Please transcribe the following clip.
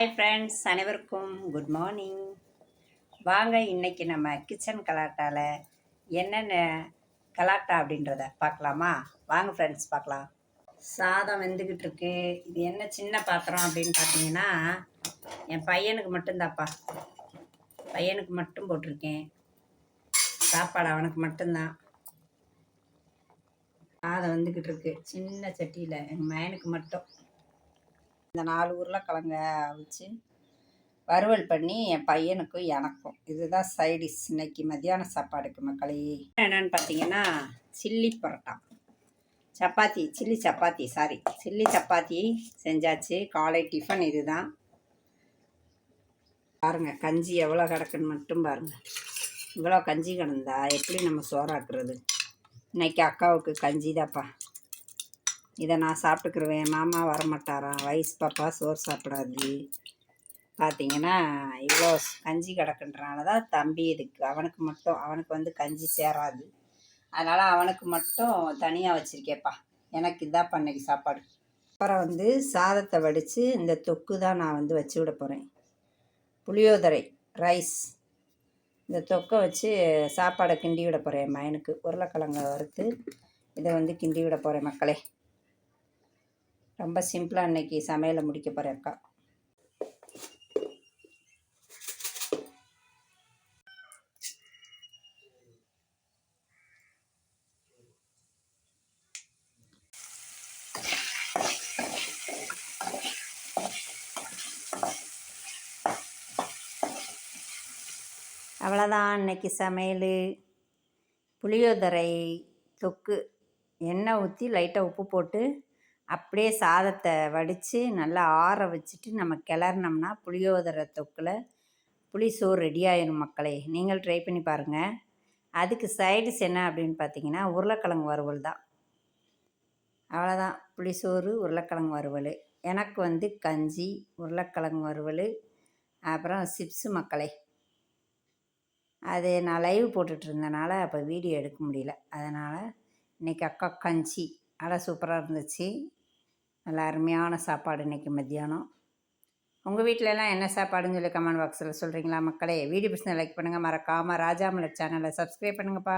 Hi friends, அனைவருக்கும் good morning. வாங்க இன்றைக்கி நம்ம கிச்சன் கலாட்டாவில் என்னென்ன கலாட்டா அப்படின்றத பார்க்கலாமா? வாங்க ஃப்ரெண்ட்ஸ் பார்க்கலாம். சாதம் வெந்துக்கிட்டு இருக்கு. இது என்ன சின்ன பாத்திரம் அப்படின்னு பார்த்தீங்கன்னா, என் பையனுக்கு மட்டும்தாப்பா, பையனுக்கு மட்டும் போட்டிருக்கேன். சாப்பாடு அவனுக்கு மட்டும்தான். சாதம் வந்துக்கிட்டு இருக்கு சின்ன சட்டியில், எங்கள் மயனுக்கு மட்டும். இந்த 4 உருளைக்கிழங்க அவிச்சு வறுவல் பண்ணி என் பையனுக்கும் எனக்கும். இதுதான் சைடிஷ் இன்னைக்கு மத்தியான சாப்பாடுக்கு மக்களே. என்னென்னு பார்த்தீங்கன்னா, சில்லி பரோட்டா, சப்பாத்தி, சில்லி சப்பாத்தி செஞ்சாச்சு. காலை டிஃபன் இது தான். பாருங்கள் கஞ்சி எவ்வளோ கிடக்குன்னு மட்டும் பாருங்கள். இவ்வளோ கஞ்சி கிடந்தா எப்படி நம்ம சோறாக்குறது? இன்னைக்கு அக்காவுக்கு கஞ்சி தான்ப்பா. இதை நான் சாப்பிட்டுக்குருவேன். மாமா வரமாட்டாராம், வயசு பாப்பா சோறு சாப்பிடாது. பார்த்தீங்கன்னா இவ்வளோ கஞ்சி கிடக்குன்றனால தான் தம்பி இதுக்கு அவனுக்கு வந்து கஞ்சி சேராது. அதனால் அவனுக்கு மட்டும் தனியாக வச்சுருக்கேப்பா. எனக்கு இதாப்பா இன்னைக்கு சாப்பாடு. அப்புறம் வந்து சாதத்தை வடித்து இந்த தொக்கு தான் நான் வந்து வச்சு விட போகிறேன். புளியோதரை ரைஸ். இந்த தொக்கை வச்சு சாப்பாடை கிண்டி விட போகிறேன். மயனுக்கு உருளைக்கிழங்க வறுத்து இதை வந்து கிண்டி விட போகிறேன் மக்களே. ரொம்ப சிம்பிளாக இன்றைக்கி சமையலை முடிக்க போகிறேன் அக்கா. அவ்வளோதான் இன்றைக்கி சமையல். புளியோதரை தொக்கு எண்ணெய் ஊற்றி லைட்டாக உப்பு போட்டு அப்படியே சாதத்தை வடித்து நல்லா ஆற வச்சுட்டு நம்ம கிளறினோம்னா புளியோதரை தொக்கில் புளிசோறு ரெடி ஆயிடும் மக்களே. நீங்கள் ட்ரை பண்ணி பாருங்கள். அதுக்கு சைடிஸ் என்ன அப்படின்னு பார்த்தீங்கன்னா, உருளைக்கிழங்கு வறுவல் தான். அவ்வளோதான், புளிசோறு உருளைக்கிழங்கு வறுவல். எனக்கு வந்து கஞ்சி, உருளைக்கிழங்கு வறுவல், அப்புறம் சிப்ஸு மக்களே. அது நான் லைவ் போட்டுட்ருந்தனால அப்போ வீடியோ எடுக்க முடியல. அதனால் இன்றைக்கி அக்கா கஞ்சி நல்லா சூப்பராக இருந்துச்சு. நல்லா அருமையான சாப்பாடு இன்றைக்கி மத்தியானம். உங்கள் வீட்டிலலாம் என்ன சாப்பாடுன்னு சொல்லி கமெண்ட் பாக்ஸில் சொல்கிறீங்களா மக்களே? வீடியோ பிடிச்சா லைக் பண்ணுங்கள். மறக்காமல் ராஜாமலர் சேனலை சப்ஸ்கிரைப் பண்ணுங்கப்பா.